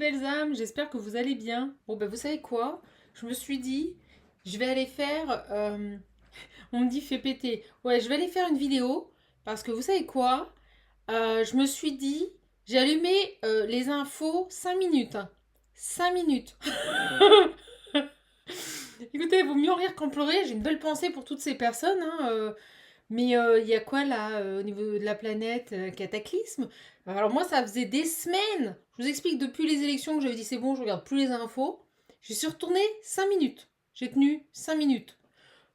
belles âmes, j'espère que vous allez bien. Bon, ben vous savez quoi? Je me suis dit, je vais aller faire... on me dit fait péter. Ouais, je vais aller faire une vidéo parce que vous savez quoi? Je me suis dit, j'ai allumé les infos 5 minutes. 5 minutes. Écoutez, il vaut mieux en rire qu'en pleurer. J'ai une belle pensée pour toutes ces personnes, hein, mais il y a quoi là au niveau de la planète cataclysme? Alors moi ça faisait des semaines. Je vous explique depuis les élections que j'avais dit c'est bon, je regarde plus les infos. Je suis retournée 5 minutes. J'ai tenu 5 minutes.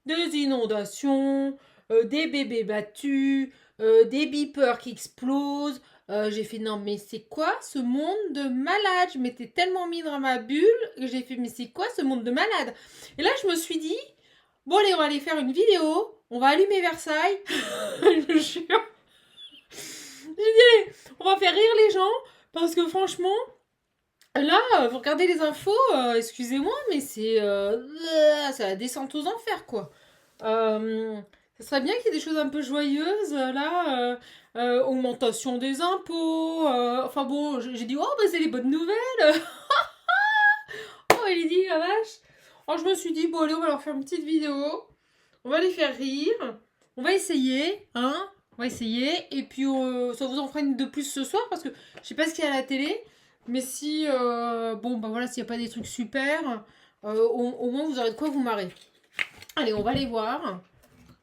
Des inondations, des bébés battus, des beepers qui explosent. J'ai fait non mais c'est quoi ce monde de malade? Je m'étais tellement mis dans ma bulle que j'ai fait mais c'est quoi ce monde de malade? Et là je me suis dit bon allez on va aller faire une vidéo. On va allumer Versailles. Je vous jure. J'ai dit, allez, on va faire rire les gens parce que franchement, là, vous regardez les infos, excusez-moi, mais c'est la descente aux enfers, quoi. Euh, Ça serait bien qu'il y ait des choses un peu joyeuses, là. Augmentation des impôts. Enfin bon, j'ai dit, oh, bah c'est les bonnes nouvelles. Oh, il dit, la vache. Alors, je me suis dit, bon, allez, on va leur faire une petite vidéo. On va les faire rire. On va essayer, hein. On va essayer. Et puis, ça vous en fera une de plus ce soir parce que je sais pas ce qu'il y a à la télé. Mais si, bon, bah voilà, s'il n'y a pas des trucs super, au moins vous aurez de quoi vous marrer. Allez, on va les voir.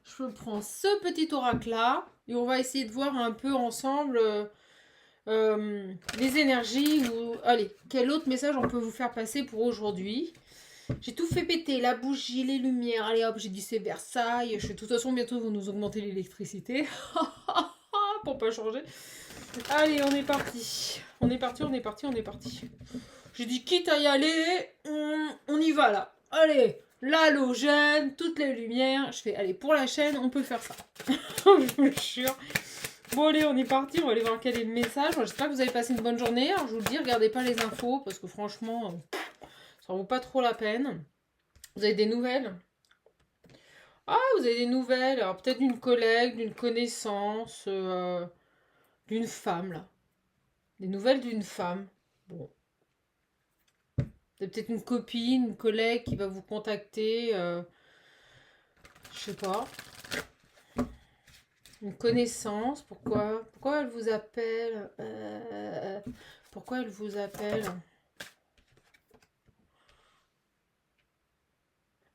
Je prends ce petit oracle-là et on va essayer de voir un peu ensemble les énergies. Ou... Allez, quel autre message on peut vous faire passer pour aujourd'hui? J'ai tout fait péter, la bougie, les lumières. Allez hop, j'ai dit c'est Versailles. De toute façon, bientôt, vous nous augmentez l'électricité. Pour pas changer. Allez, on est parti. On est parti, on est parti, on est parti. J'ai dit quitte à y aller, on y va là. Allez, l'halogène, toutes les lumières. Je fais, allez, pour la chaîne, on peut faire ça. Je vous jure. Bon, allez, on est parti. On va aller voir quel est le message. J'espère que vous avez passé une bonne journée. Alors, je vous le dis, regardez pas les infos parce que franchement, ça vaut pas trop la peine. Vous avez des nouvelles? Ah, vous avez des nouvelles. Alors, peut-être d'une collègue, d'une connaissance, d'une femme, là. Des nouvelles d'une femme. Bon. C'est peut-être une copine, une collègue qui va vous contacter. Je sais pas. Une connaissance. Pourquoi elle vous appelle? Pourquoi elle vous appelle?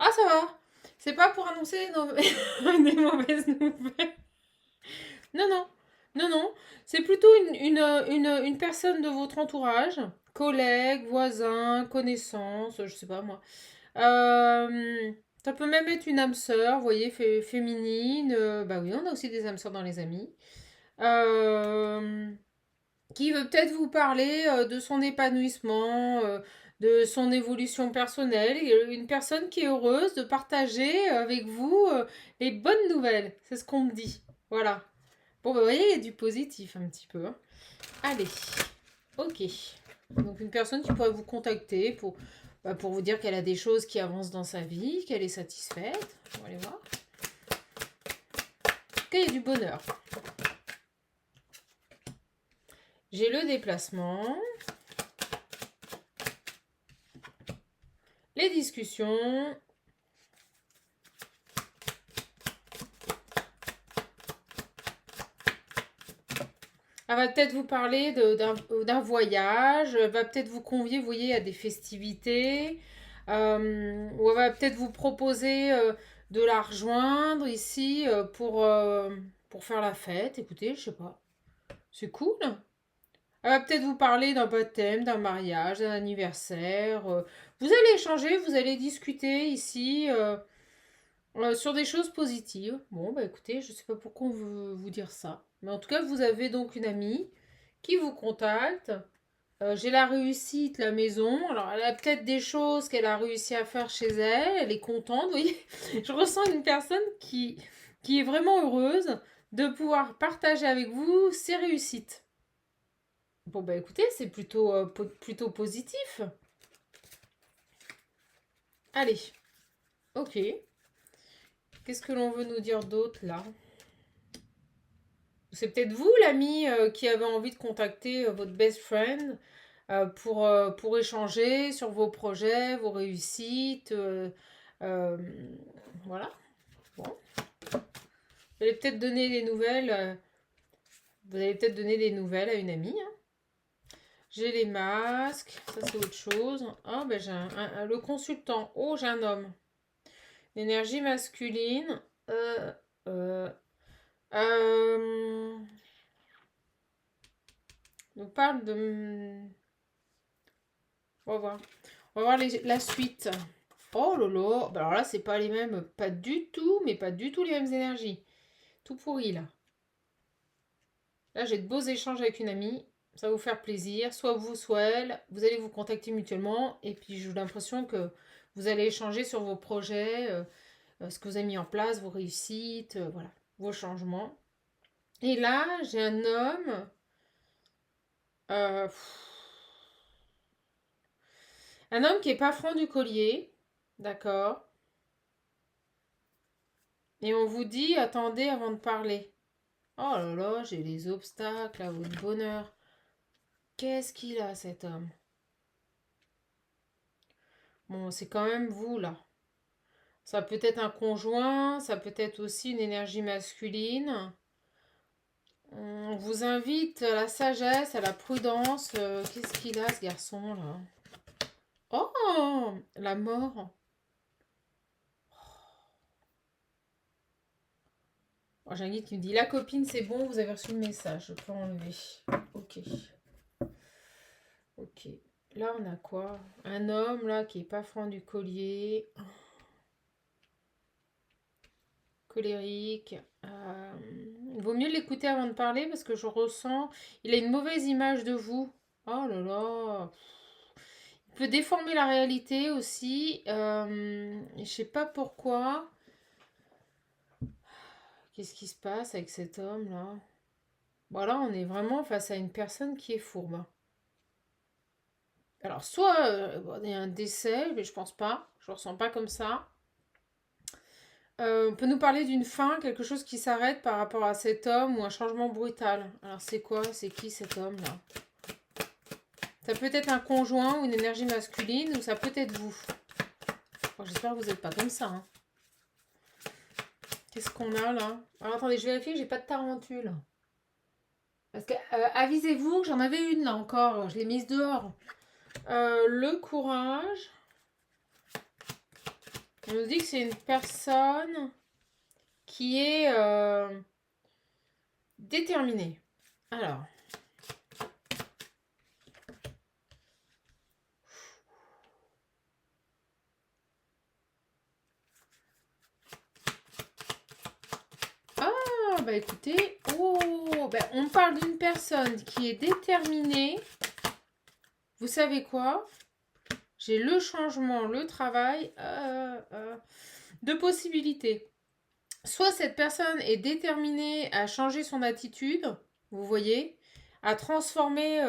Ah, ça va. C'est pas pour annoncer des mauvaises nouvelles. Non, non. Non, non. C'est plutôt une personne de votre entourage. Collègue, voisin, connaissance, je sais pas moi. Ça peut même être une âme sœur, vous voyez, féminine. Bah oui, on a aussi des âmes sœurs dans les amis. Euh, qui veut peut-être vous parler de son épanouissement, de son évolution personnelle. Une personne qui est heureuse de partager avec vous les bonnes nouvelles. C'est ce qu'on me dit. Voilà. Bon, bah, vous voyez, il y a du positif un petit peu, hein. Allez, ok. Donc une personne qui pourrait vous contacter pour vous dire qu'elle a des choses qui avancent dans sa vie, qu'elle est satisfaite. On va aller voir. En tout cas, il y a du bonheur. J'ai le déplacement. Les discussions. Elle va peut-être vous parler d'un voyage, elle va peut-être vous convier, vous voyez, à des festivités, ou elle va peut-être vous proposer de la rejoindre ici pour faire la fête. Écoutez, je sais pas, c'est cool. Elle va peut-être vous parler d'un baptême, d'un mariage, d'un anniversaire. Vous allez échanger, vous allez discuter ici sur des choses positives. Bon, bah écoutez, je sais pas pourquoi on veut vous dire ça. Mais en tout cas, vous avez donc une amie qui vous contacte. J'ai la réussite, la maison. Alors, elle a peut-être des choses qu'elle a réussi à faire chez elle. Elle est contente. Vous voyez, je ressens une personne qui est vraiment heureuse de pouvoir partager avec vous ses réussites. Bon, bah écoutez, c'est plutôt positif. Allez, ok. Qu'est-ce que l'on veut nous dire d'autre là? C'est peut-être vous, l'ami, qui avez envie de contacter votre best friend. pour échanger sur vos projets, vos réussites. Euh, voilà. Bon. Vous allez peut-être donner des nouvelles. Vous allez peut-être donner des nouvelles à une amie, hein. J'ai les masques. Ça, c'est autre chose. Ah, ben j'ai le consultant. Oh, j'ai un homme. L'énergie masculine. Euh, euh, euh, on parle de... On va voir. On va voir la suite. Oh lolo. Alors là, c'est pas les mêmes. Pas du tout, mais pas du tout les mêmes énergies. Tout pourri, là. Là, j'ai de beaux échanges avec une amie. Ça va vous faire plaisir. Soit vous, soit elle. Vous allez vous contacter mutuellement. Et puis, j'ai l'impression que vous allez échanger sur vos projets, ce que vous avez mis en place, vos réussites, voilà, vos changements. Et là, j'ai un homme. euh, un homme qui est pas franc du collier. D'accord. Et on vous dit, attendez avant de parler. Oh là là, j'ai les obstacles à votre bonheur. Qu'est-ce qu'il a, cet homme? Bon, c'est quand même vous, là. Ça peut être un conjoint, ça peut être aussi une énergie masculine. On vous invite à la sagesse, à la prudence. Qu'est-ce qu'il a, ce garçon, là? Oh, la mort. Oh, j'ai un guide qui me dit, la copine, c'est bon, vous avez reçu le message, je peux enlever. Ok. Ok. Là, on a quoi? Un homme, là, qui est pas franc du collier. Colérique. Il vaut mieux l'écouter avant de parler parce que je ressens... Il a une mauvaise image de vous. Oh là là. Il peut déformer la réalité aussi. Je sais pas pourquoi. Qu'est-ce qui se passe avec cet homme-là? Voilà, on est vraiment face à une personne qui est fourbe. Alors, soit il y a un décès, mais je pense pas. Je le ressens pas comme ça. On peut nous parler d'une fin, quelque chose qui s'arrête par rapport à cet homme ou un changement brutal. Alors c'est quoi? C'est qui cet homme-là? Ça peut être un conjoint ou une énergie masculine ou ça peut être vous. Bon, j'espère que vous n'êtes pas comme ça, hein. Qu'est-ce qu'on a là? Alors attendez, je vérifie que j'ai pas de tarentule. Parce que avisez-vous, j'en avais une là encore. Je l'ai mise dehors. Le courage. On nous dit que c'est une personne qui est déterminée. Alors. Ah, bah écoutez. Oh, bah on parle d'une personne qui est déterminée. Vous savez quoi? J'ai le changement, le travail, deux possibilités. Soit cette personne est déterminée à changer son attitude, vous voyez, à transformer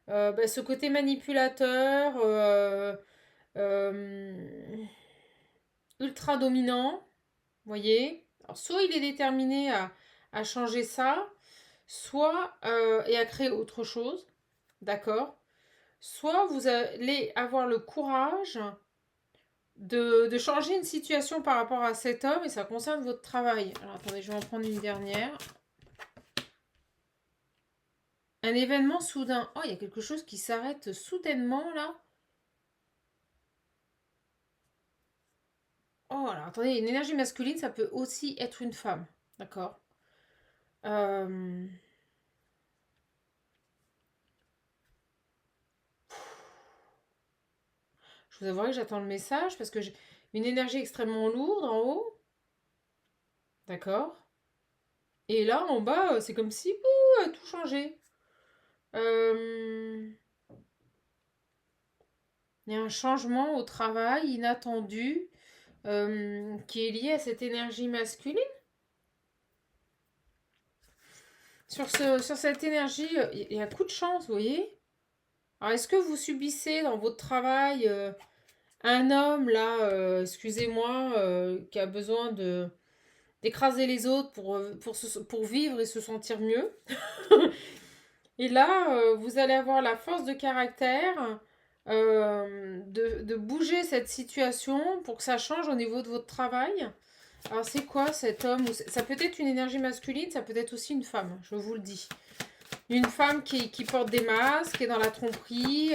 ce côté manipulateur, ultra dominant, vous voyez. Alors, soit il est déterminé à changer ça, soit et à créer autre chose, d'accord. Soit vous allez avoir le courage de changer une situation par rapport à cet homme et ça concerne votre travail. Alors attendez, je vais en prendre une dernière. Un événement soudain. Oh, il y a quelque chose qui s'arrête soudainement là. Oh, alors attendez, une énergie masculine, ça peut aussi être une femme. D'accord. euh... Je vous avouerai que j'attends le message parce que j'ai une énergie extrêmement lourde en haut. D'accord. Et là, en bas, c'est comme si a tout changé. Il y a un changement au travail inattendu qui est lié à cette énergie masculine. Sur cette énergie, il y a un coup de chance, vous voyez. Alors, est-ce que vous subissez dans votre travail un homme, là, excusez-moi, qui a besoin d'écraser les autres pour vivre et se sentir mieux? Et là, vous allez avoir la force de caractère de bouger cette situation pour que ça change au niveau de votre travail. Alors, c'est quoi cet homme? Ça peut être une énergie masculine, ça peut être aussi une femme, je vous le dis. Une femme qui porte des masques, qui est dans la tromperie,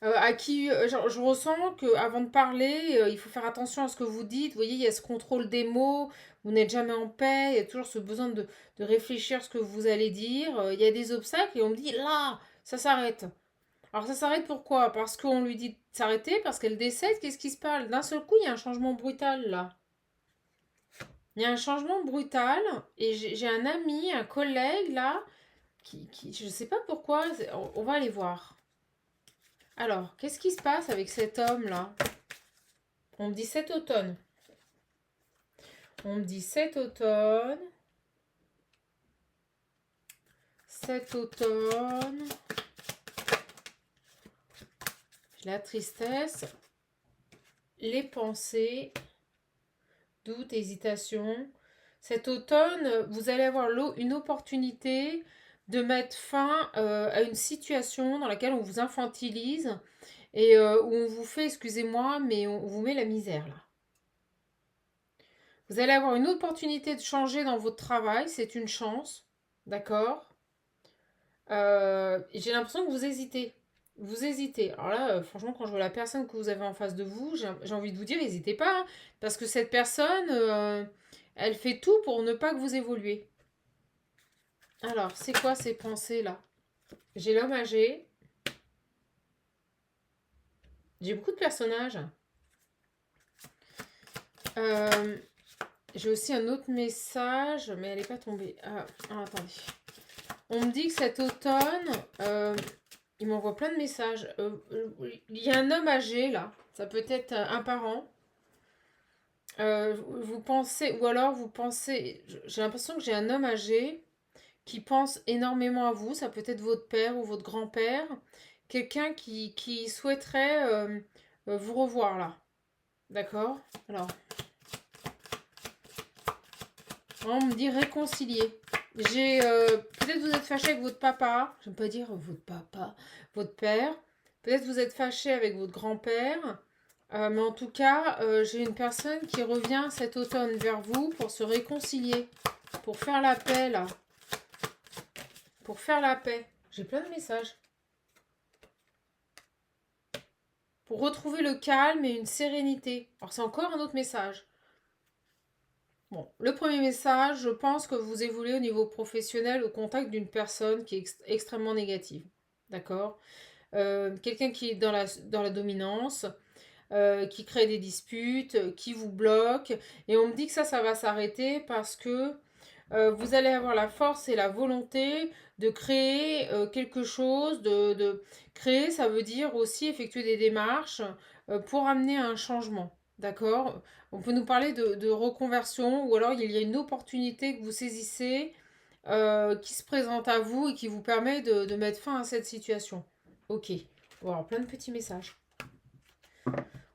à qui je ressens qu'avant de parler, il faut faire attention à ce que vous dites. Vous voyez, il y a ce contrôle des mots, vous n'êtes jamais en paix, il y a toujours ce besoin de réfléchir à ce que vous allez dire. Il y a des obstacles et on me dit là, ça s'arrête. Alors ça s'arrête pourquoi? Parce qu'on lui dit de s'arrêter, parce qu'elle décède, qu'est-ce qui se passe? D'un seul coup, il y a un changement brutal là. Il y a un changement brutal et j'ai un ami, un collègue là, je ne sais pas pourquoi, on va aller voir. Alors, qu'est-ce qui se passe avec cet homme-là? On me dit cet automne. On me dit cet automne. Cet automne. La tristesse. Les pensées. Doute, hésitation. Cet automne, vous allez avoir une opportunité de mettre fin à une situation dans laquelle on vous infantilise et où on vous fait, excusez-moi, mais on vous met la misère là. Vous allez avoir une opportunité de changer dans votre travail, c'est une chance, d'accord? J'ai l'impression que vous hésitez. Vous hésitez. Alors là, franchement, quand je vois la personne que vous avez en face de vous, j'ai envie de vous dire, n'hésitez pas, hein, parce que cette personne, elle fait tout pour ne pas que vous évoluiez. Alors, c'est quoi ces pensées-là? J'ai l'homme âgé. J'ai beaucoup de personnages. Euh, j'ai aussi un autre message, mais elle n'est pas tombée. Attendez. On me dit que cet automne, il m'envoie plein de messages. Il y a un homme âgé là. Ça peut être un parent. Vous pensez, ou alors vous pensez, j'ai l'impression que j'ai un homme âgé qui pense énormément à vous. Ça peut être votre père ou votre grand-père. Quelqu'un qui souhaiterait vous revoir là. D'accord? Alors, on me dit réconcilier. Peut-être vous êtes fâché avec votre papa. J'aime pas dire votre papa, votre père. Peut-être vous êtes fâché avec votre grand-père. Mais en tout cas, j'ai une personne qui revient cet automne vers vous pour se réconcilier. Pour faire la paix, là. Pour faire la paix. J'ai plein de messages. Pour retrouver le calme et une sérénité. Alors, c'est encore un autre message. Bon, le premier message, je pense que vous évoluez au niveau professionnel au contact d'une personne qui est extrêmement négative. D'accord? Quelqu'un qui est dans la dominance, qui crée des disputes, qui vous bloque. Et on me dit que ça va s'arrêter parce que vous allez avoir la force et la volonté de créer quelque chose. Créer, ça veut dire aussi effectuer des démarches pour amener à un changement. D'accord? On peut nous parler de reconversion ou alors il y a une opportunité que vous saisissez qui se présente à vous et qui vous permet de mettre fin à cette situation. Ok. On va avoir plein de petits messages.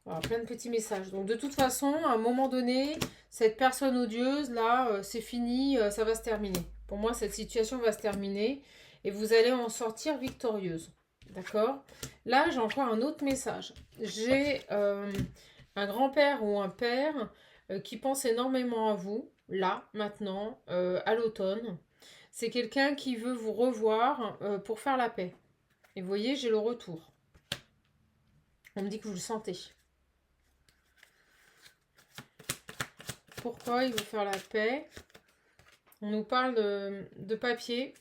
Voilà, plein de petits messages. Donc de toute façon, à un moment donné, cette personne odieuse, là, c'est fini, ça va se terminer. Pour moi, cette situation va se terminer et vous allez en sortir victorieuse. D'accord? Là, j'ai encore un autre message. J'ai un grand-père ou un père qui pense énormément à vous, là, maintenant, à l'automne. C'est quelqu'un qui veut vous revoir pour faire la paix. Et vous voyez, j'ai le retour. On me dit que vous le sentez. Pourquoi il veut faire la paix? On nous parle de papier.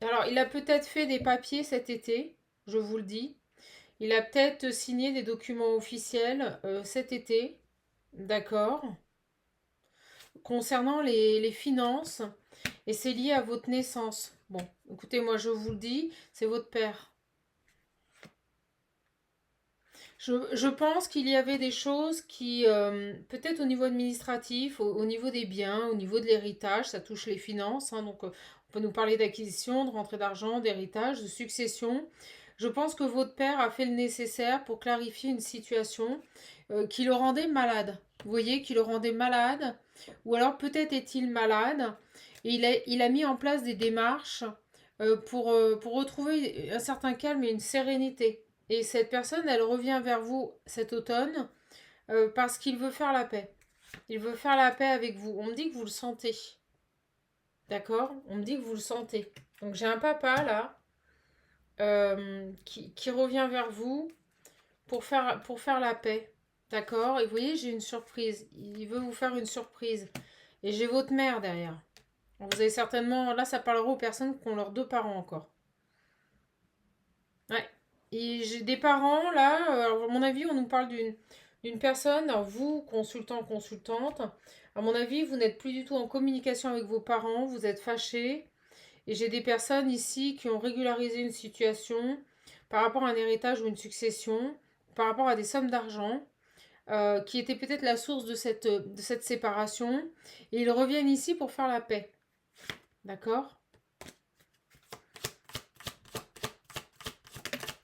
Alors, il a peut-être fait des papiers cet été, je vous le dis. Il a peut-être signé des documents officiels cet été. D'accord. Concernant les finances, et c'est lié à votre naissance. Bon, écoutez, moi je vous le dis, c'est votre père. Je pense qu'il y avait des choses qui, peut-être au niveau administratif, au niveau des biens, au niveau de l'héritage, ça touche les finances, hein, donc on peut nous parler d'acquisition, de rentrée d'argent, d'héritage, de succession. Je pense que votre père a fait le nécessaire pour clarifier une situation qui le rendait malade. Vous voyez, qui le rendait malade ou alors peut-être est-il malade, et il a mis en place des démarches pour retrouver un certain calme et une sérénité. Et cette personne, elle revient vers vous cet automne parce qu'il veut faire la paix. Il veut faire la paix avec vous. On me dit que vous le sentez. D'accord? On me dit que vous le sentez. Donc j'ai un papa là qui revient vers vous pour faire la paix. D'accord? Et vous voyez, j'ai une surprise. Il veut vous faire une surprise. Et j'ai votre mère derrière. Vous avez certainement... Là, ça parlera aux personnes qui ont leurs deux parents encore. Ouais. Et j'ai des parents là. À mon avis, on nous parle d'une personne. Alors, vous, consultant, consultante. À mon avis, vous n'êtes plus du tout en communication avec vos parents. Vous êtes fâchés. Et j'ai des personnes ici qui ont régularisé une situation par rapport à un héritage ou une succession, par rapport à des sommes d'argent, qui étaient peut-être la source de cette séparation. Et ils reviennent ici pour faire la paix. D'accord?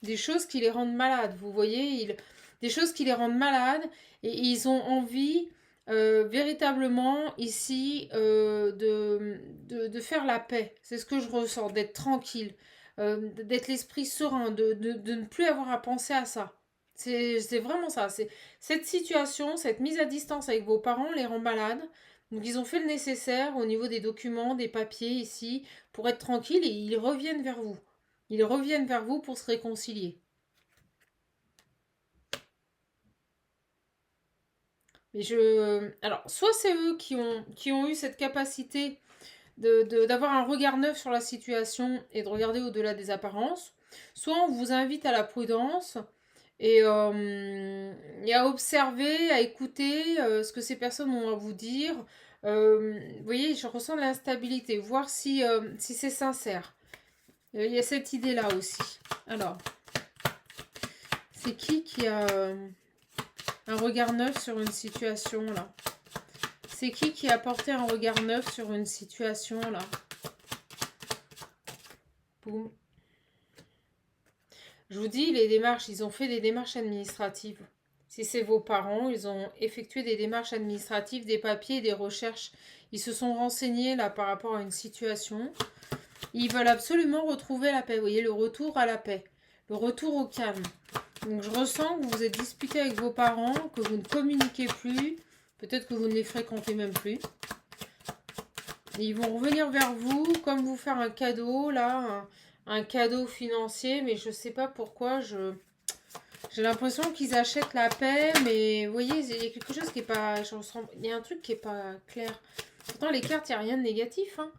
Des choses qui les rendent malades, vous voyez, des choses qui les rendent malades, et ils ont envie véritablement ici de faire la paix. C'est ce que je ressens, d'être tranquille, d'être l'esprit serein, de ne plus avoir à penser à ça. C'est vraiment ça. Cette situation, cette mise à distance avec vos parents les rend malades. Donc ils ont fait le nécessaire au niveau des documents, des papiers ici, pour être tranquilles, et ils reviennent vers vous. Ils reviennent vers vous pour se réconcilier. Mais alors, soit c'est eux qui ont eu cette capacité d'avoir un regard neuf sur la situation et de regarder au-delà des apparences, soit on vous invite à la prudence et à observer, à écouter ce que ces personnes ont à vous dire. Vous voyez, je ressens de l'instabilité, voir si c'est sincère. Il y a cette idée-là aussi. Alors, c'est qui a un regard neuf sur une situation là? C'est qui a apporté un regard neuf sur une situation là? Boum. Je vous dis, les démarches, ils ont fait des démarches administratives. Si c'est vos parents, ils ont effectué des démarches administratives, des papiers, des recherches. Ils se sont renseignés là par rapport à une situation. Ils veulent absolument retrouver la paix. Vous voyez, le retour à la paix. Le retour au calme. Donc je ressens que vous êtes disputé avec vos parents, que vous ne communiquez plus. Peut-être que vous ne les fréquentez même plus. Et ils vont revenir vers vous, comme vous faire un cadeau, là, un cadeau financier. Mais je ne sais pas pourquoi, j'ai l'impression qu'ils achètent la paix. Mais vous voyez, il y a quelque chose qui n'est pas... Il y a un truc qui n'est pas clair. Pourtant, les cartes, il n'y a rien de négatif. Hein,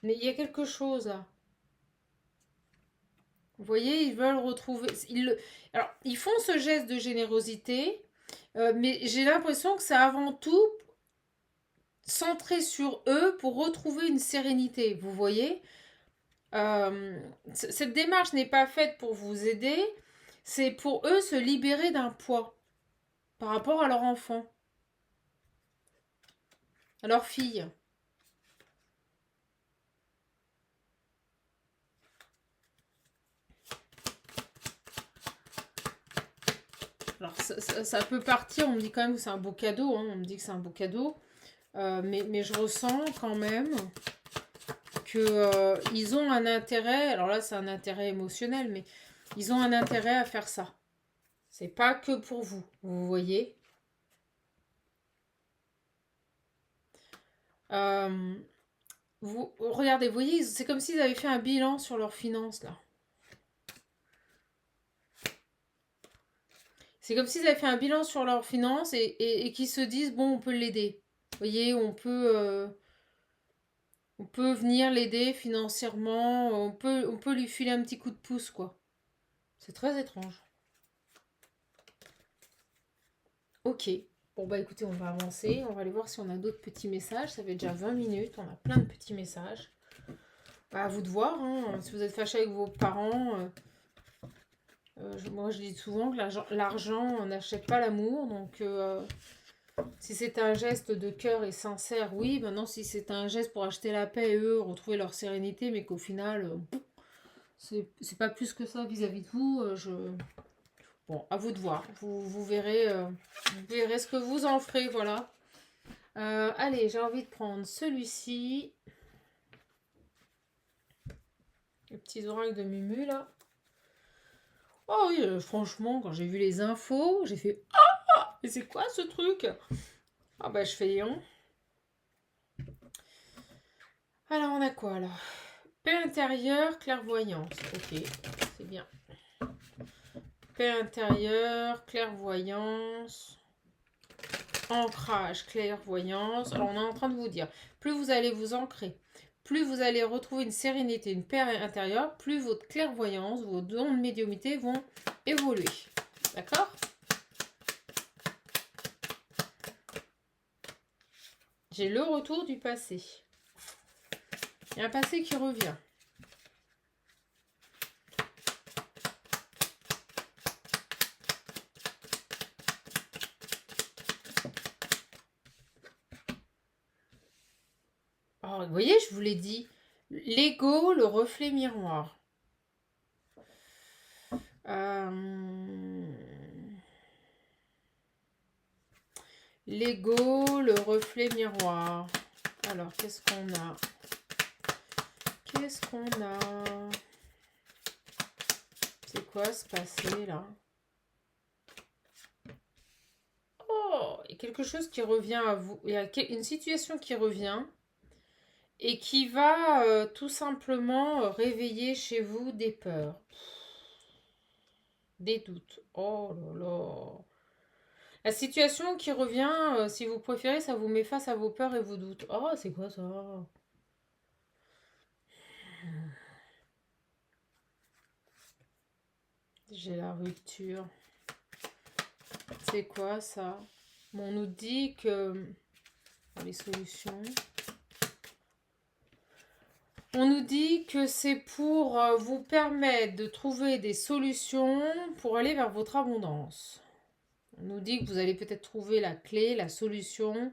mais il y a quelque chose, là. Vous voyez, ils veulent retrouver... Alors, ils font ce geste de générosité, mais j'ai l'impression que c'est avant tout centré sur eux pour retrouver une sérénité, vous voyez. Cette démarche n'est pas faite pour vous aider, c'est pour eux se libérer d'un poids par rapport à leur enfant, à leur fille. Alors ça peut partir, on me dit quand même que c'est un beau cadeau, hein, on me dit que c'est un beau cadeau, mais je ressens quand même que ils ont un intérêt, alors là c'est un intérêt émotionnel, mais ils ont un intérêt à faire ça. C'est pas que pour vous, vous voyez. Euh, regardez, vous voyez, c'est comme s'ils avaient fait un bilan sur leurs finances là. C'est comme s'ils avaient fait un bilan sur leurs finances et qu'ils se disent bon, on peut l'aider. Vous voyez, on peut venir l'aider financièrement, on peut lui filer un petit coup de pouce quoi. C'est très étrange. Ok. Bon bah écoutez, on va avancer, on va aller voir si on a d'autres petits messages. Ça fait déjà 20 minutes, on a plein de petits messages. Bah, à vous de voir, hein. Si vous êtes fâché avec vos parents, moi je dis souvent que l'argent n'achète pas l'amour. Donc si c'est un geste de cœur et sincère, oui. Maintenant, si c'est un geste pour acheter la paix et eux retrouver leur sérénité, mais qu'au final, c'est pas plus que ça vis-à-vis de vous, bon, à vous de voir. Vous verrez ce que vous en ferez, voilà. Allez, j'ai envie de prendre celui-ci. Les petits oracles de Mumu, là. Oh oui, franchement, quand j'ai vu les infos, j'ai fait « mais c'est quoi ce truc ?» Ah bah, je fais Léon. Alors, on a quoi, là? Paix intérieure, clairvoyance. Ok, c'est bien. Paix intérieure, clairvoyance, ancrage, clairvoyance. Alors, on est en train de vous dire, plus vous allez vous ancrer, plus vous allez retrouver une sérénité, une paix intérieure, plus votre clairvoyance, vos dons de médiumnité vont évoluer. D'accord? J'ai le retour du passé. Il y a un passé qui revient. Oh, vous voyez, je vous l'ai dit. L'ego, le reflet miroir. L'ego, le reflet miroir. Alors, qu'est-ce qu'on a? Qu'est-ce qu'on a? C'est quoi ce passé, là? Oh, il y a quelque chose qui revient à vous. Il y a une situation qui revient et qui va tout simplement réveiller chez vous des peurs, des doutes. Oh là là. La situation qui revient, si vous préférez, ça vous met face à vos peurs et vos doutes. Oh, c'est quoi ça? J'ai la rupture. C'est quoi ça? Bon, on nous dit que... Les solutions. On nous dit que c'est pour vous permettre de trouver des solutions pour aller vers votre abondance. On nous dit que vous allez peut-être trouver la clé, la solution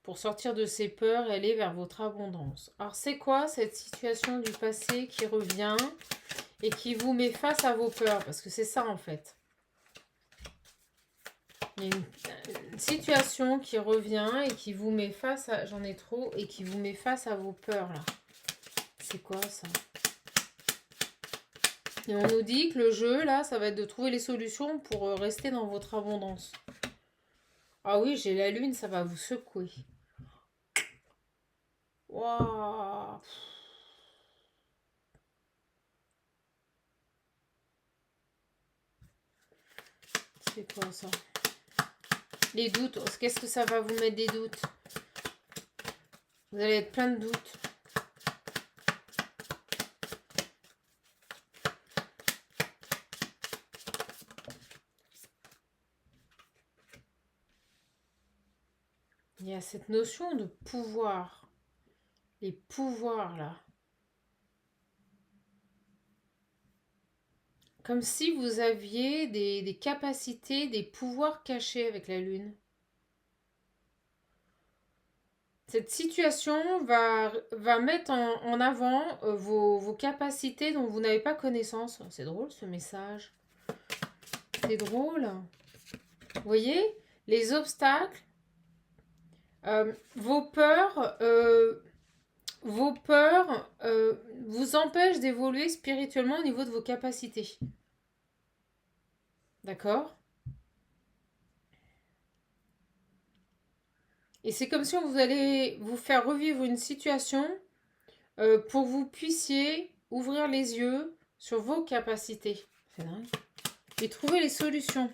pour sortir de ces peurs et aller vers votre abondance. Alors c'est quoi cette situation du passé qui revient et qui vous met face à vos peurs? Parce que c'est ça en fait. Il y a une situation qui revient et qui vous met face à... J'en ai trop. Et qui vous met face à vos peurs là. C'est quoi ça? Et on nous dit que le jeu là, ça va être de trouver les solutions pour rester dans votre abondance. Ah oui, j'ai la lune, ça va vous secouer. Waouh! C'est quoi ça? Les doutes, qu'est-ce que ça va vous mettre des doutes? Vous allez être plein de doutes. Il y a cette notion de pouvoir. Les pouvoirs là. Comme si vous aviez des capacités, des pouvoirs cachés avec la lune. Cette situation va mettre en avant vos capacités dont vous n'avez pas connaissance. C'est drôle ce message. C'est drôle. Vous voyez, les obstacles, vos peurs vous empêchent d'évoluer spirituellement au niveau de vos capacités. D'accord? Et c'est comme si vous allez vous faire revivre une situation pour que vous puissiez ouvrir les yeux sur vos capacités. C'est dingue. Et trouver les solutions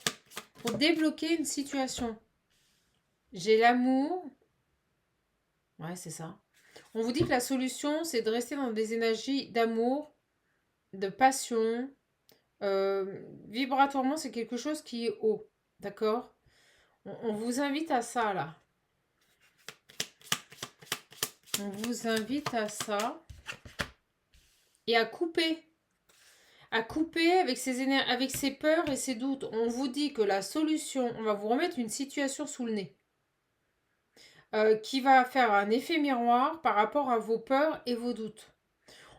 pour débloquer une situation. J'ai l'amour. Ouais, c'est ça. On vous dit que la solution, c'est de rester dans des énergies d'amour, de passion. Vibratoirement, c'est quelque chose qui est haut. D'accord? On vous invite à ça, là. On vous invite à ça. Et à couper. À couper avec ses peurs et ses doutes. On vous dit que la solution, on va vous remettre une situation sous le nez. Qui va faire un effet miroir par rapport à vos peurs et vos doutes.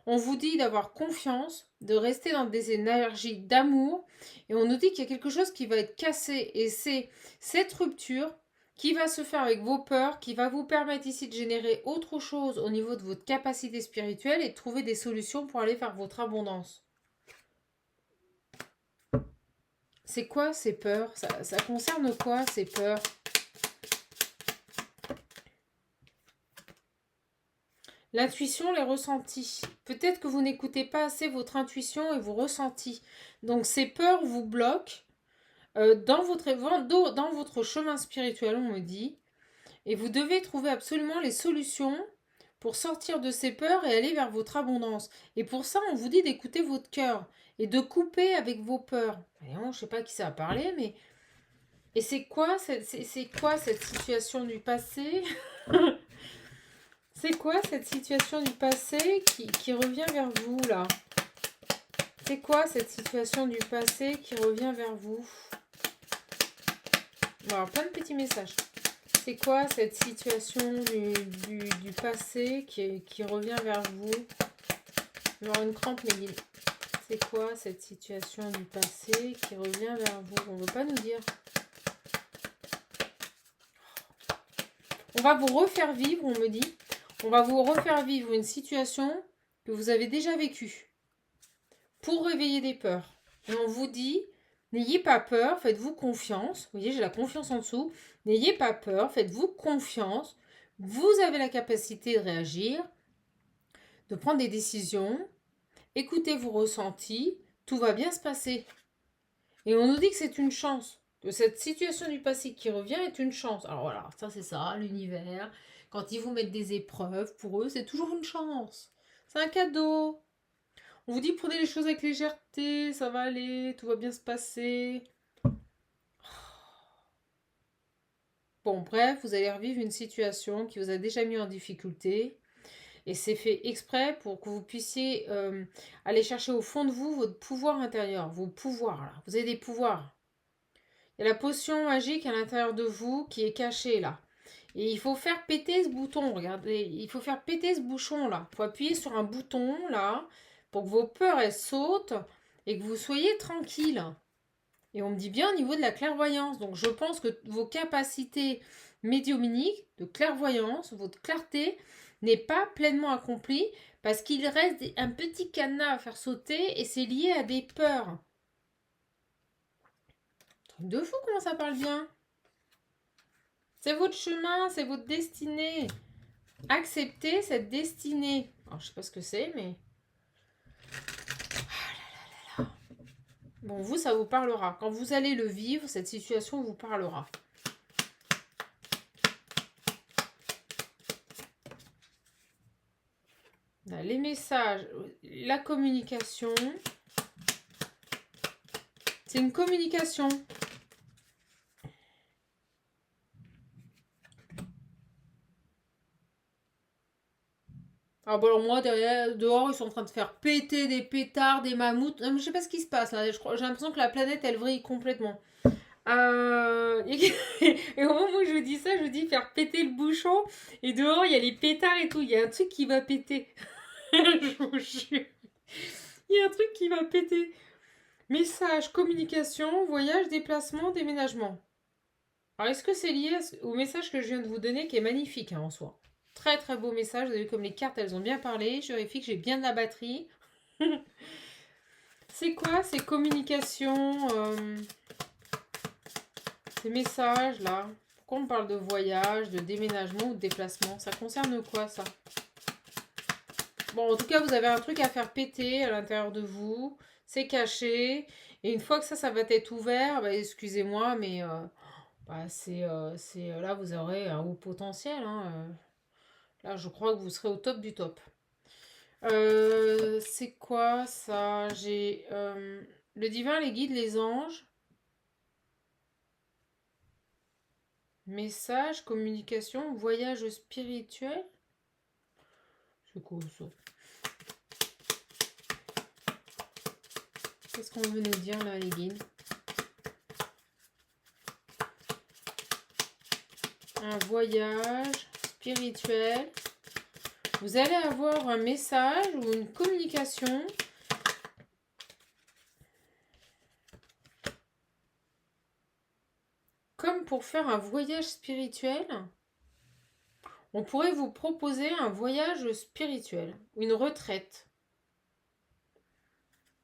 On vous dit d'avoir confiance, de rester dans des énergies d'amour, et on nous dit qu'il y a quelque chose qui va être cassé, et c'est cette rupture qui va se faire avec vos peurs, qui va vous permettre ici de générer autre chose au niveau de votre capacité spirituelle et de trouver des solutions pour aller vers votre abondance. C'est quoi ces peurs? Ça concerne quoi ces peurs? L'intuition, les ressentis. Peut-être que vous n'écoutez pas assez votre intuition et vos ressentis. Donc ces peurs vous bloquent dans votre chemin spirituel, on me dit. Et vous devez trouver absolument les solutions pour sortir de ces peurs et aller vers votre abondance. Et pour ça, on vous dit d'écouter votre cœur et de couper avec vos peurs. Et je ne sais pas à qui ça a parlé, mais... Et c'est quoi cette situation du passé? C'est quoi cette situation du passé qui revient vers vous, là? C'est quoi cette situation du passé qui revient vers vous? Bon, alors, plein de petits messages. C'est quoi cette situation du passé qui revient vers vous? Je vais avoir une crampe, mais c'est quoi cette situation du passé qui revient vers vous? On ne veut pas nous dire. On va vous refaire vivre, on me dit. On va vous refaire vivre une situation que vous avez déjà vécue pour réveiller des peurs. Et on vous dit, n'ayez pas peur, faites-vous confiance. Vous voyez, j'ai la confiance en dessous. N'ayez pas peur, faites-vous confiance. Vous avez la capacité de réagir, de prendre des décisions. Écoutez vos ressentis, tout va bien se passer. Et on nous dit que c'est une chance, que cette situation du passé qui revient est une chance. Alors voilà, ça c'est ça, l'univers. Quand ils vous mettent des épreuves, pour eux, c'est toujours une chance. C'est un cadeau. On vous dit prenez les choses avec légèreté, ça va aller, tout va bien se passer. Bon, bref, vous allez revivre une situation qui vous a déjà mis en difficulté. Et c'est fait exprès pour que vous puissiez aller chercher au fond de vous votre pouvoir intérieur, vos pouvoirs. Là. Vous avez des pouvoirs. Il y a la potion magique à l'intérieur de vous qui est cachée là. Et il faut faire péter ce bouton, regardez. Il faut faire péter ce bouchon là. Il faut appuyer sur un bouton là pour que vos peurs elles sautent et que vous soyez tranquille. Et on me dit bien au niveau de la clairvoyance. Donc je pense que vos capacités médiumniques de clairvoyance, votre clarté n'est pas pleinement accomplie parce qu'il reste un petit cadenas à faire sauter et c'est lié à des peurs. Truc de fou comment ça parle bien. C'est votre chemin, c'est votre destinée. Acceptez cette destinée. Alors je sais pas ce que c'est mais... Bon, vous, ça vous parlera. Quand vous allez le vivre, cette situation vous parlera. Les messages, la communication. C'est une communication. Ah bon, alors moi, dehors, ils sont en train de faire péter des pétards, des mammouths. Non, mais je sais pas ce qui se passe là. J'ai l'impression que la planète, elle vrille complètement. Et au moment où je vous dis ça, je vous dis faire péter le bouchon. Et dehors, il y a les pétards et tout. Il y a un truc qui va péter. Je vous jure. Il y a un truc qui va péter. Message, communication, voyage, déplacement, déménagement. Alors, est-ce que c'est lié au message que je viens de vous donner qui est magnifique en soi? Très très beau message. Vous avez vu comme les cartes, elles ont bien parlé. Je vérifie que j'ai bien de la batterie. C'est quoi ces communications ces messages là? Pourquoi on parle de voyage, de déménagement ou de déplacement? Ça concerne quoi ça? Bon, en tout cas, vous avez un truc à faire péter à l'intérieur de vous. C'est caché. Et une fois que ça va être ouvert, bah, excusez-moi, mais là, vous aurez un haut potentiel. Hein. Là, je crois que vous serez au top du top. C'est quoi ça? J'ai le divin, les guides, les anges. Message, communication, voyage spirituel. C'est quoi ça? Qu'est-ce qu'on veut nous dire là, les guides? Un voyage spirituel. Vous allez avoir un message ou une communication comme pour faire un voyage spirituel. On pourrait vous proposer un voyage spirituel, une retraite.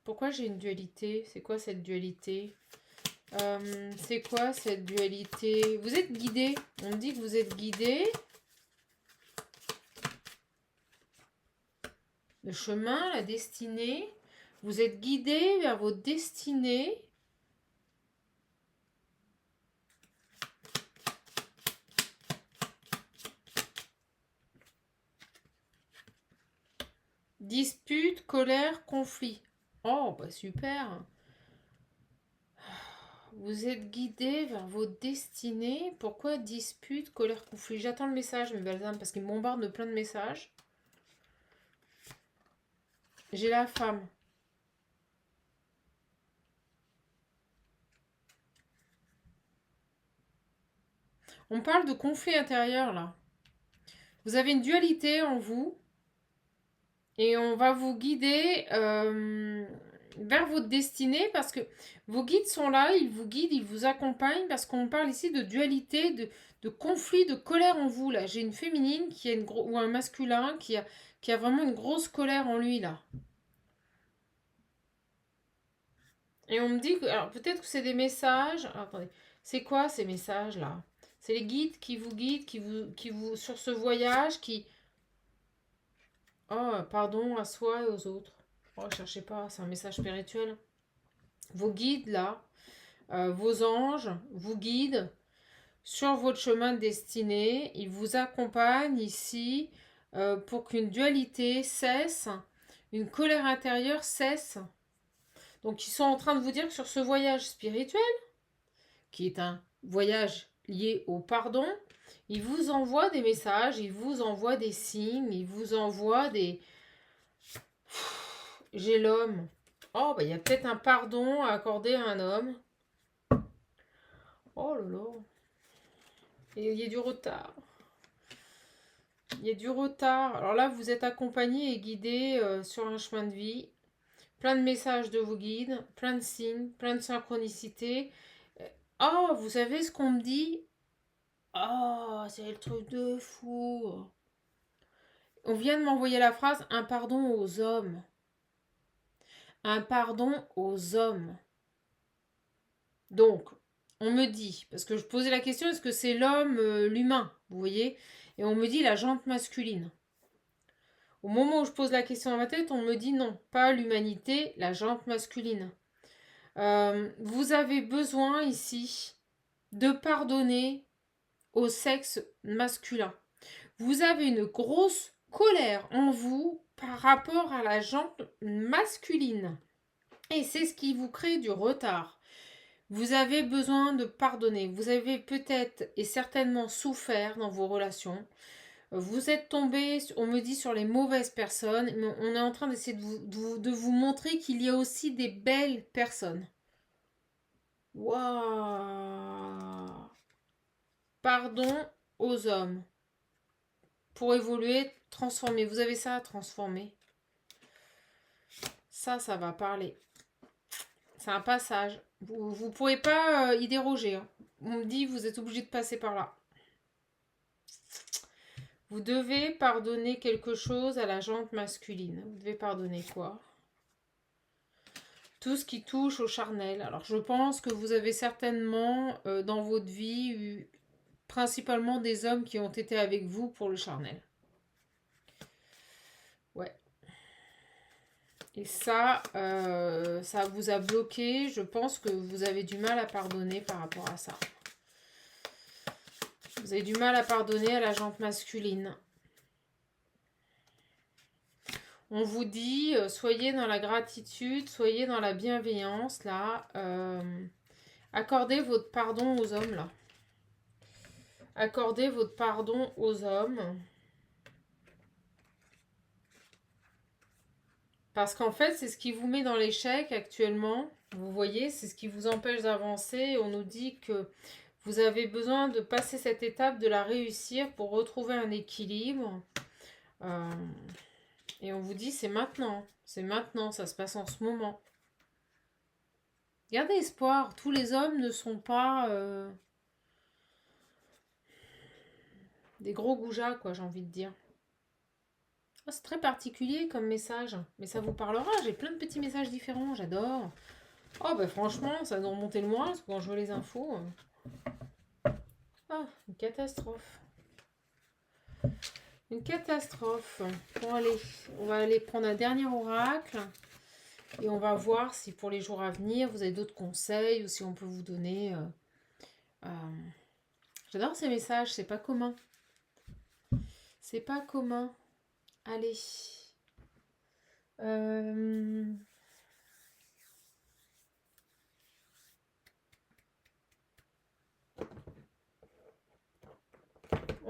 Pourquoi j'ai une dualité? C'est quoi cette dualité? C'est quoi cette dualité? Vous êtes guidé. On me dit que vous êtes guidé. Le chemin, la destinée. Vous êtes guidé vers votre destinée. Dispute, colère, conflit. Oh, bah super. Vous êtes guidé vers votre destinée. Pourquoi dispute, colère, conflit? J'attends le message, mes belles âmes, parce qu'ils me bombardent de plein de messages. J'ai la femme. On parle de conflit intérieur, là. Vous avez une dualité en vous. Et on va vous guider vers votre destinée parce que vos guides sont là, ils vous guident, ils vous accompagnent parce qu'on parle ici de dualité, de conflit, de colère en vous. Là, j'ai une féminine qui a ou un masculin qui a vraiment une grosse colère en lui là. Et on me dit que, alors peut-être que c'est des messages. Alors, attendez, c'est quoi ces messages là? C'est les guides qui vous guident, qui vous sur ce voyage, qui oh pardon à soi et aux autres. Oh cherchez pas, c'est un message spirituel. Vos guides là, vos anges vous guident sur votre chemin de destinée. Ils vous accompagnent ici pour qu'une dualité cesse, une colère intérieure cesse. Donc ils sont en train de vous dire que sur ce voyage spirituel, qui est un voyage lié au pardon, ils vous envoient des messages, ils vous envoient des signes, ils vous envoient des... J'ai l'homme. Oh, bah il y a peut-être un pardon à accorder à un homme. Oh là là. Et il y a du retard. Il y a du retard. Alors là, vous êtes accompagné et guidé sur un chemin de vie. Plein de messages de vos guides, plein de signes, plein de synchronicités. Oh, vous savez ce qu'on me dit? Oh, c'est le truc de fou. On vient de m'envoyer la phrase un pardon aux hommes. Un pardon aux hommes. Donc, on me dit, parce que je posais la question, est-ce que c'est l'homme, l'humain, vous voyez? Et on me dit la jante masculine. Au moment où je pose la question dans ma tête, on me dit non, pas l'humanité, la jante masculine. Vous avez besoin ici de pardonner au sexe masculin. Vous avez une grosse colère en vous par rapport à la jante masculine. Et c'est ce qui vous crée du retard. Vous avez besoin de pardonner. Vous avez peut-être et certainement souffert dans vos relations. Vous êtes tombé, on me dit, sur les mauvaises personnes, mais on est en train d'essayer de vous montrer qu'il y a aussi des belles personnes. Waouh! Pardon aux hommes. Pour évoluer, transformer. Vous avez ça à transformer. Ça va parler. C'est un passage. Vous ne pourrez pas y déroger. Hein. On me dit, vous êtes obligé de passer par là. Vous devez pardonner quelque chose à la jante masculine. Vous devez pardonner quoi? Tout ce qui touche au charnel. Alors je pense que vous avez certainement dans votre vie eu principalement des hommes qui ont été avec vous pour le charnel. Ouais. Et ça vous a bloqué. Je pense que vous avez du mal à pardonner par rapport à ça. Vous avez du mal à pardonner à la jante masculine. On vous dit, soyez dans la gratitude, soyez dans la bienveillance, là. Accordez votre pardon aux hommes, là. Accordez votre pardon aux hommes. Parce qu'en fait, c'est ce qui vous met dans l'échec actuellement. Vous voyez, c'est ce qui vous empêche d'avancer. On nous dit que vous avez besoin de passer cette étape, de la réussir pour retrouver un équilibre. Et on vous dit, c'est maintenant, ça se passe en ce moment. Gardez espoir, tous les hommes ne sont pas Des gros goujats, quoi, j'ai envie de dire. Oh, c'est très particulier comme message, mais ça vous parlera. J'ai plein de petits messages différents, j'adore. Oh, bah franchement, ça doit remonter le moral, parce que quand je vois les infos... Ah, une catastrophe. Une catastrophe. Bon, allez, on va aller prendre un dernier oracle. Et on va voir si pour les jours à venir, vous avez d'autres conseils ou si on peut vous donner... J'adore ces messages, c'est pas commun. C'est pas commun. Allez.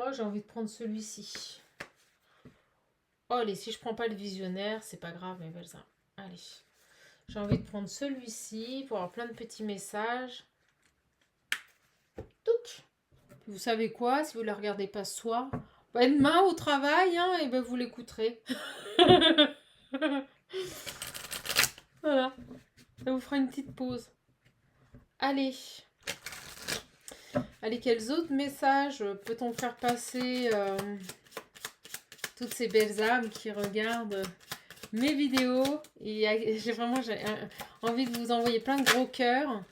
Oh, j'ai envie de prendre celui-ci. Oh, allez, si je prends pas le visionnaire, c'est pas grave, mais ça. Allez. J'ai envie de prendre celui-ci pour avoir plein de petits messages. Touc. Vous savez quoi, si vous ne le regardez pas ce soir, bah, demain au travail, hein, et ben vous l'écouterez. Voilà. Ça vous fera une petite pause. Allez. Allez, quels autres messages peut-on faire passer toutes ces belles âmes qui regardent mes vidéos? Et j'ai vraiment envie de vous envoyer plein de gros cœurs.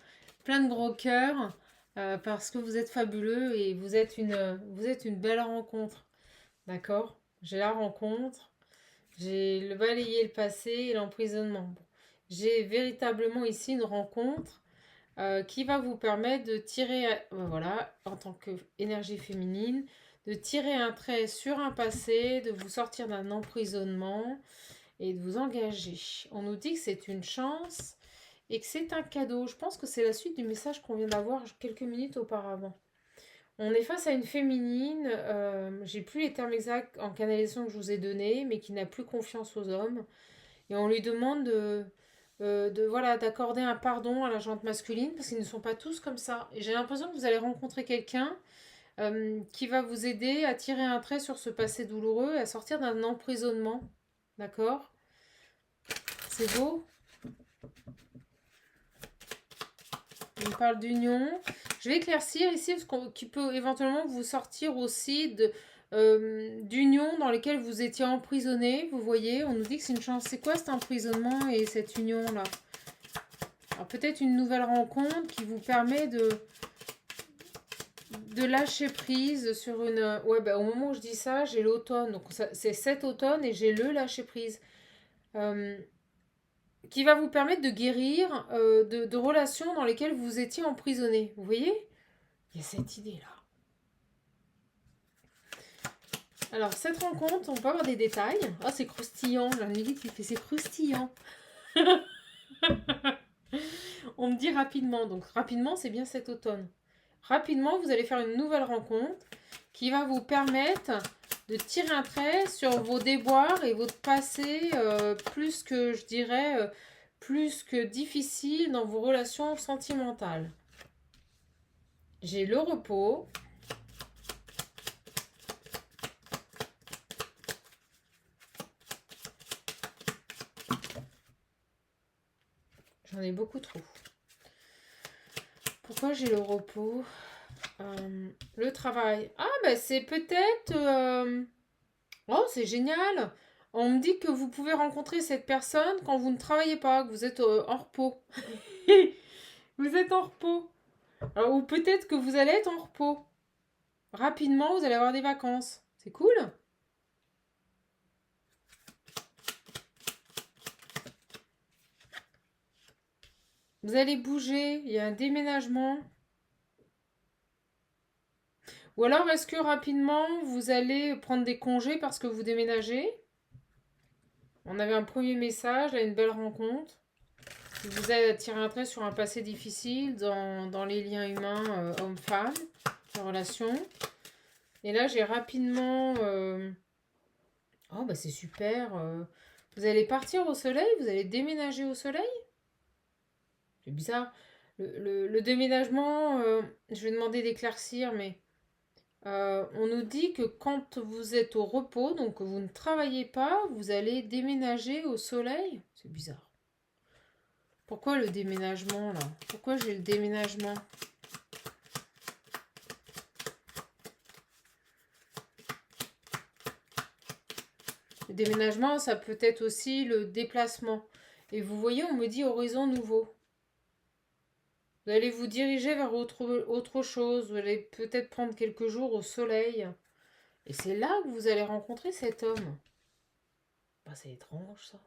Plein de gros cœurs. Parce que vous êtes fabuleux et vous êtes une belle rencontre. D'accord? J'ai la rencontre. J'ai le balayé le passé et l'emprisonnement. Bon. J'ai véritablement ici une rencontre qui va vous permettre de tirer, voilà, en tant qu'énergie féminine, de tirer un trait sur un passé, de vous sortir d'un emprisonnement et de vous engager. On nous dit que c'est une chance et que c'est un cadeau. Je pense que c'est la suite du message qu'on vient d'avoir quelques minutes auparavant. On est face à une féminine, j'ai plus les termes exacts en canalisation que je vous ai donnés, mais qui n'a plus confiance aux hommes. Et on lui demande voilà, d'accorder un pardon à la jante masculine, parce qu'ils ne sont pas tous comme ça. Et j'ai l'impression que vous allez rencontrer quelqu'un qui va vous aider à tirer un trait sur ce passé douloureux et à sortir d'un emprisonnement. D'accord? C'est beau? On parle d'union. Je vais éclaircir ici ce qui peut éventuellement vous sortir aussi d'union dans lesquelles vous étiez emprisonné. Vous voyez, on nous dit que c'est une chance. C'est quoi cet emprisonnement et cette union-là? Alors peut-être une nouvelle rencontre qui vous permet de lâcher prise sur une... Ouais, bah, au moment où je dis ça, j'ai l'automne. Donc c'est cet automne et j'ai le lâcher prise. Qui va vous permettre de guérir de relations dans lesquelles vous étiez emprisonné. Vous voyez? Il y a cette idée-là. Alors, cette rencontre, on peut avoir des détails. Ah, c'est croustillant. La musique qui fait c'est croustillant. On me dit rapidement. Donc, rapidement, c'est bien cet automne. Rapidement, vous allez faire une nouvelle rencontre qui va vous permettre de tirer un trait sur vos déboires et votre passé plus que, je dirais, plus que difficile dans vos relations sentimentales. J'ai le repos. J'en ai beaucoup trop. Pourquoi j'ai le repos? Le travail. Ah, ben c'est peut-être... Oh, c'est génial! On me dit que vous pouvez rencontrer cette personne quand vous ne travaillez pas, que vous êtes en repos. Vous êtes en repos. Alors, ou peut-être que vous allez être en repos. Rapidement, vous allez avoir des vacances. C'est cool? Vous allez bouger, il y a un déménagement. Ou alors, est-ce que rapidement, vous allez prendre des congés parce que vous déménagez? On avait un premier message, là, une belle rencontre. Vous avez tiré un trait sur un passé difficile dans les liens humains homme-femme, les relations. Et là, j'ai rapidement... Oh, bah c'est super. Vous allez partir au soleil? Vous allez déménager au soleil? C'est bizarre. Le déménagement, je vais demander d'éclaircir, mais on nous dit que quand vous êtes au repos, donc que vous ne travaillez pas, vous allez déménager au soleil. C'est bizarre. Pourquoi le déménagement, là? Pourquoi j'ai le déménagement? déménagement, ça peut être aussi le déplacement. Et vous voyez, on me dit horizon nouveau. Vous allez vous diriger vers autre chose. Vous allez peut-être prendre quelques jours au soleil. Et c'est là que vous allez rencontrer cet homme. Bah, c'est étrange ça.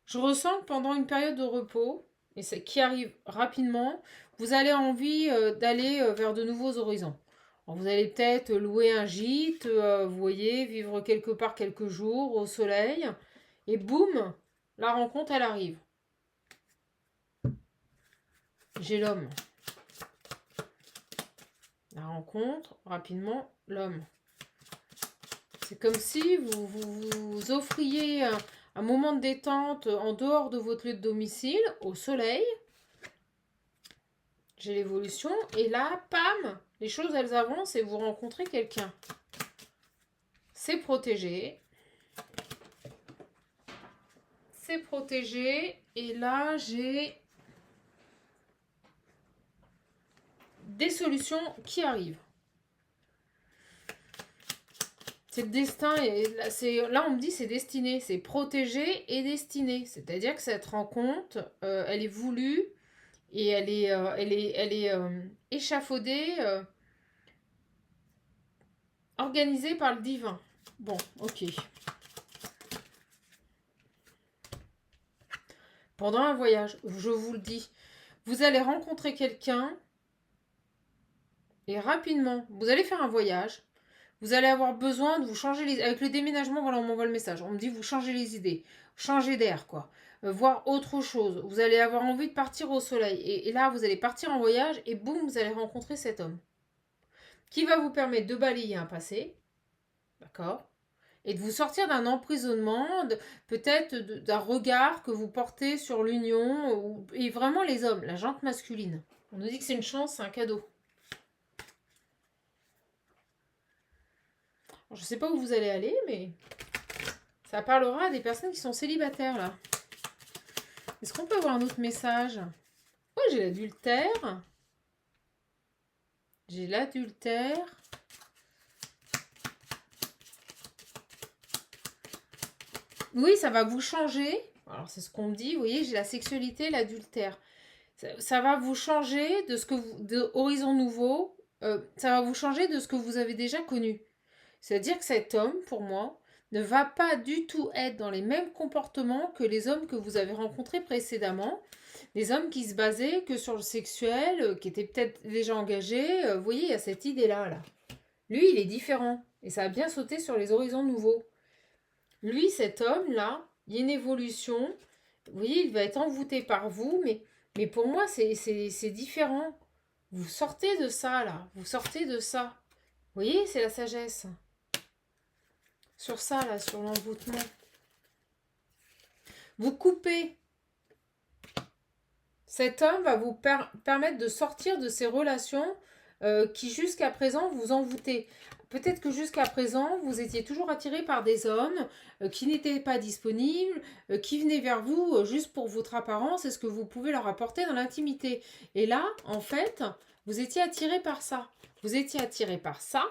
Je ressens que pendant une période de repos, et qui arrive rapidement, vous avez envie d'aller vers de nouveaux horizons. Alors, vous allez peut-être louer un gîte, vous voyez, vivre quelque part quelques jours au soleil, et boum, la rencontre, elle arrive. J'ai l'homme. La rencontre, rapidement, l'homme. C'est comme si vous offriez un moment de détente en dehors de votre lieu de domicile, au soleil. J'ai l'évolution. Et là, pam, les choses, elles avancent et vous rencontrez quelqu'un. C'est protégé. C'est protégé. Et là, j'ai des solutions qui arrivent. C'est le destin. Et là, on me dit c'est destiné. C'est protégé et destiné. C'est-à-dire que cette rencontre, elle est voulue. Et elle est échafaudée, organisée par le divin. Bon, ok. Pendant un voyage, je vous le dis, vous allez rencontrer quelqu'un et rapidement, vous allez faire un voyage. Vous allez avoir besoin de vous changer les... Avec le déménagement, voilà, on m'envoie le message. On me dit, vous changez les idées. Changez d'air, quoi. Voir autre chose. Vous allez avoir envie de partir au soleil. Et là, vous allez partir en voyage et boum, vous allez rencontrer cet homme. Qui va vous permettre de balayer un passé. D'accord ? Et de vous sortir d'un emprisonnement, peut-être d'un regard que vous portez sur l'union. Et vraiment les hommes, la jante masculine. On nous dit que c'est une chance, c'est un cadeau. Je ne sais pas où vous allez aller, mais ça parlera à des personnes qui sont célibataires, là. Est-ce qu'on peut avoir un autre message? Oh, j'ai l'adultère. J'ai l'adultère. Oui, ça va vous changer. Alors, c'est ce qu'on me dit. Vous voyez, j'ai la sexualité, l'adultère. Ça va vous changer de ce que vous... de horizon nouveau. Ça va vous changer de ce que vous avez déjà connu. C'est-à-dire que cet homme, pour moi, ne va pas du tout être dans les mêmes comportements que les hommes que vous avez rencontrés précédemment. Des hommes qui se basaient que sur le sexuel, qui étaient peut-être déjà engagés. Vous voyez, il y a cette idée-là. Là. Lui, il est différent. Et ça a bien sauté sur les horizons nouveaux. Lui, cet homme-là, il y a une évolution. Vous voyez, il va être envoûté par vous. Mais pour moi, c'est différent. Vous sortez de ça, là. Vous sortez de ça. Vous voyez, c'est la sagesse. Sur ça, là, sur l'envoûtement. Vous coupez. Cet homme va vous permettre de sortir de ces relations qui, jusqu'à présent, vous envoûtaient. Peut-être que jusqu'à présent, vous étiez toujours attiré par des hommes qui n'étaient pas disponibles, qui venaient vers vous juste pour votre apparence et ce que vous pouvez leur apporter dans l'intimité. Et là, en fait, vous étiez attiré par ça. Vous étiez attiré par ça,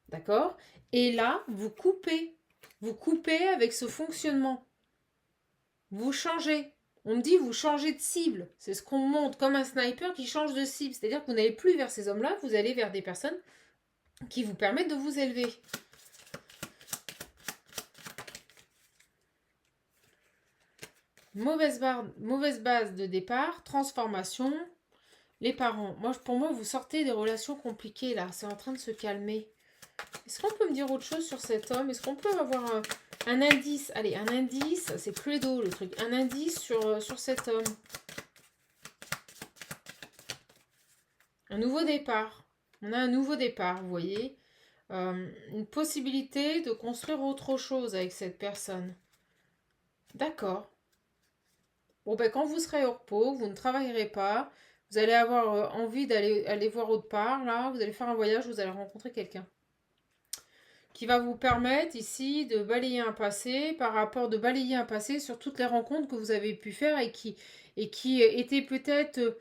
d'accord? Et là, vous coupez. Vous coupez avec ce fonctionnement. Vous changez. On me dit, vous changez de cible. C'est ce qu'on montre, comme un sniper qui change de cible. C'est-à-dire que vous n'allez plus vers ces hommes-là, vous allez vers des personnes qui vous permettent de vous élever. Mauvaise base de départ, transformation. Les parents. Pour moi, vous sortez des relations compliquées, là. C'est en train de se calmer. Est-ce qu'on peut me dire autre chose sur cet homme? Est-ce qu'on peut avoir un indice? Allez, un indice. C'est Cluedo, le truc. Un indice sur cet homme. Un nouveau départ. On a un nouveau départ, vous voyez. Une possibilité de construire autre chose avec cette personne. D'accord. Bon, ben, quand vous serez au repos, vous ne travaillerez pas. Vous allez avoir envie d'aller voir autre part. Là, vous allez faire un voyage, vous allez rencontrer quelqu'un qui va vous permettre ici de balayer un passé de balayer un passé sur toutes les rencontres que vous avez pu faire et qui étaient peut-être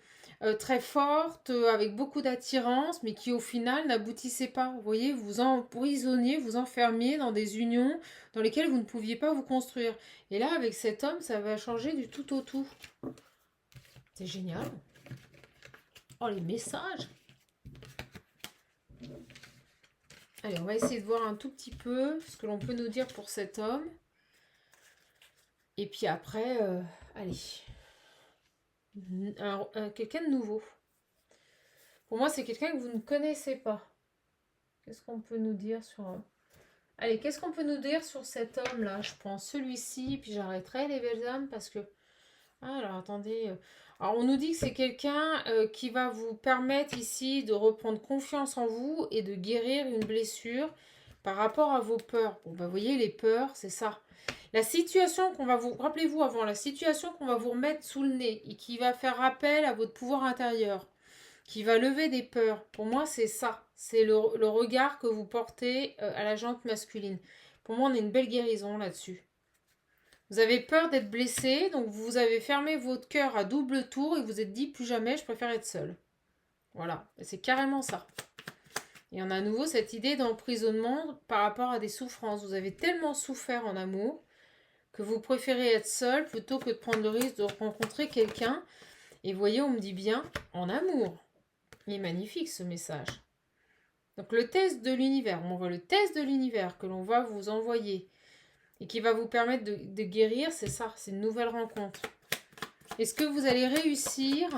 très forte, avec beaucoup d'attirance, mais qui au final n'aboutissait pas. Vous voyez, vous vous emprisonniez, vous enfermiez dans des unions dans lesquelles vous ne pouviez pas vous construire. Et là, avec cet homme, ça va changer du tout au tout. C'est génial. Oh, les messages. Allez, on va essayer de voir un tout petit peu ce que l'on peut nous dire pour cet homme. Et puis après, allez, quelqu'un de nouveau. Pour moi, c'est quelqu'un que vous ne connaissez pas. Qu'est-ce qu'on peut nous dire sur... Allez, qu'est-ce qu'on peut nous dire sur cet homme-là? Je prends celui-ci, puis j'arrêterai les belles âmes parce que... Ah, alors, attendez. Alors, on nous dit que c'est quelqu'un qui va vous permettre ici de reprendre confiance en vous et de guérir une blessure par rapport à vos peurs. Bon, bah, vous voyez, les peurs, c'est ça. La situation qu'on va vous... Rappelez-vous avant, la situation qu'on va vous remettre sous le nez et qui va faire appel à votre pouvoir intérieur, qui va lever des peurs. Pour moi, c'est ça. C'est le regard que vous portez à la jante masculine. Pour moi, on a une belle guérison là-dessus. Vous avez peur d'être blessé, donc vous avez fermé votre cœur à double tour et vous êtes dit plus jamais, je préfère être seul. Voilà, c'est carrément ça. Et on a à nouveau cette idée d'emprisonnement par rapport à des souffrances. Vous avez tellement souffert en amour que vous préférez être seul plutôt que de prendre le risque de rencontrer quelqu'un. Et vous voyez, on me dit bien en amour. Il est magnifique ce message. Donc le test de l'univers, on voit le test de l'univers que l'on va vous envoyer et qui va vous permettre de guérir, c'est ça, c'est une nouvelle rencontre. Est-ce que vous allez réussir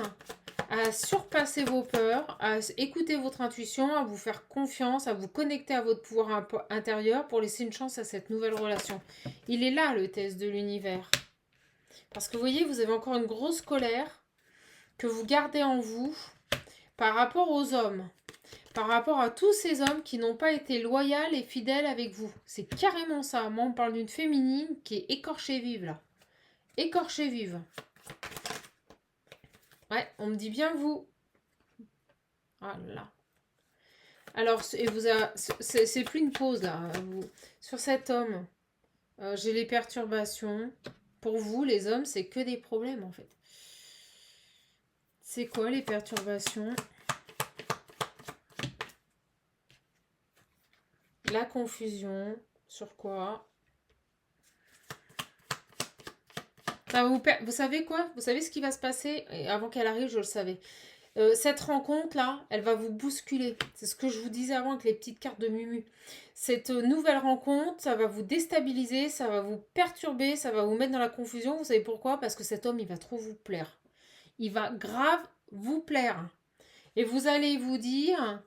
à surpasser vos peurs, à écouter votre intuition, à vous faire confiance, à vous connecter à votre pouvoir intérieur pour laisser une chance à cette nouvelle relation? Il est là le test de l'univers. Parce que vous voyez, vous avez encore une grosse colère que vous gardez en vous par rapport aux hommes. Par rapport à tous ces hommes qui n'ont pas été loyaux et fidèles avec vous. C'est carrément ça. Moi, on parle d'une féminine qui est écorchée vive, là. Écorchée vive. Ouais, on me dit bien vous. Ah là. Alors, c'est plus une pause, là. Sur cet homme, j'ai les perturbations. Pour vous, les hommes, c'est que des problèmes, en fait. C'est quoi, les perturbations ? La confusion, sur quoi? Vous savez quoi? Vous savez ce qui va se passer? Et avant qu'elle arrive, je le savais. Cette rencontre-là, elle va vous bousculer. C'est ce que je vous disais avant avec les petites cartes de Mumu. Cette nouvelle rencontre, ça va vous déstabiliser, ça va vous perturber, ça va vous mettre dans la confusion. Vous savez pourquoi? Parce que cet homme, il va trop vous plaire. Il va grave vous plaire. Et vous allez vous dire...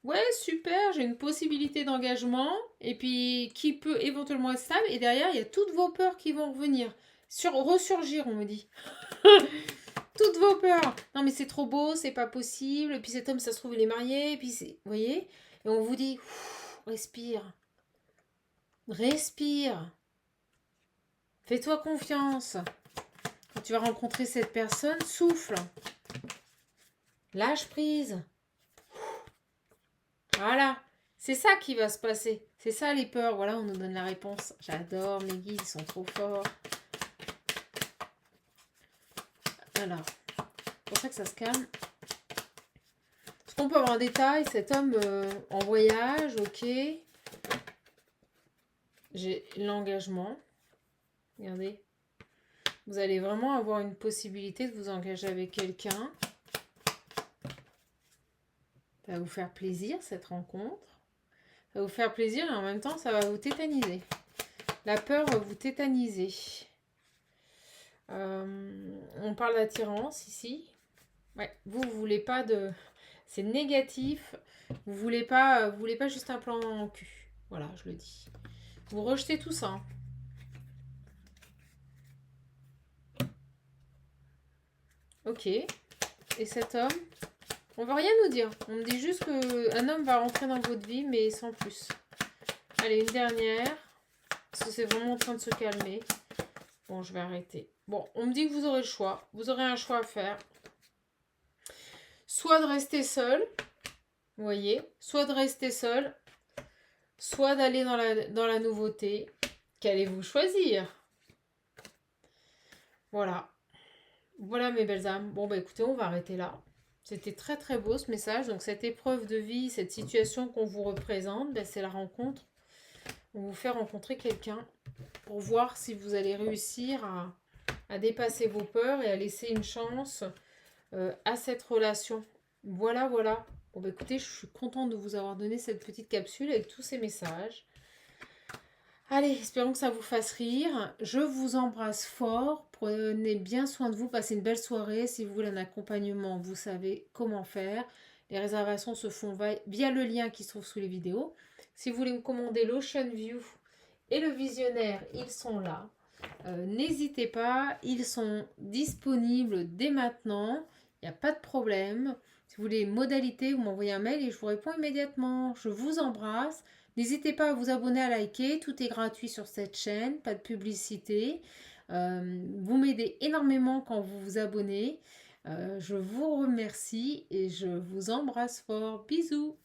Ouais, super, j'ai une possibilité d'engagement, et puis qui peut éventuellement être stable, et derrière, il y a toutes vos peurs qui vont revenir. Ressurgir, on me dit. Toutes vos peurs. Non, mais c'est trop beau, c'est pas possible, et puis cet homme, ça se trouve, il est marié, et puis c'est... Vous voyez? Et on vous dit, respire. Respire. Fais-toi confiance. Quand tu vas rencontrer cette personne, souffle. Lâche prise. Voilà, c'est ça qui va se passer. C'est ça les peurs. Voilà, on nous donne la réponse. J'adore, mes guides, ils sont trop forts. Alors, c'est pour ça que ça se calme. Est-ce qu'on peut avoir un détail? Cet homme en voyage, ok. J'ai l'engagement. Regardez. Vous allez vraiment avoir une possibilité de vous engager avec quelqu'un. Ça va vous faire plaisir, cette rencontre. Ça va vous faire plaisir et en même temps, ça va vous tétaniser. La peur va vous tétaniser. On parle d'attirance ici. Ouais, vous voulez pas de... C'est négatif. Vous voulez pas juste un plan en cul. Voilà, je le dis. Vous rejetez tout ça. Ok. Et cet homme, on va rien nous dire. On me dit juste qu'un homme va rentrer dans votre vie, mais sans plus. Allez, une dernière. Parce que c'est vraiment en train de se calmer. Bon, je vais arrêter. Bon, on me dit que vous aurez le choix. Vous aurez un choix à faire. Soit de rester seul. Vous voyez. Soit de rester seul. Soit d'aller dans la nouveauté. Qu'allez-vous choisir? Voilà. Voilà mes belles âmes. Bon, bah écoutez, on va arrêter là. C'était très très beau ce message. Donc cette épreuve de vie, cette situation qu'on vous représente, ben, c'est la rencontre. On vous fait rencontrer quelqu'un pour voir si vous allez réussir à dépasser vos peurs et à laisser une chance à cette relation. Voilà, voilà. Bon, bah écoutez, je suis contente de vous avoir donné cette petite capsule avec tous ces messages. Allez, espérons que ça vous fasse rire. Je vous embrasse fort. Prenez bien soin de vous. Passez une belle soirée. Si vous voulez un accompagnement, vous savez comment faire. Les réservations se font via le lien qui se trouve sous les vidéos. Si vous voulez me commander l'Ocean View et le Visionnaire, ils sont là. N'hésitez pas, ils sont disponibles dès maintenant. Il n'y a pas de problème. Si vous voulez modalité, vous m'envoyez un mail et je vous réponds immédiatement. Je vous embrasse. N'hésitez pas à vous abonner, à liker. Tout est gratuit sur cette chaîne, pas de publicité. Vous m'aidez énormément quand vous vous abonnez. Je vous remercie et je vous embrasse fort. Bisous.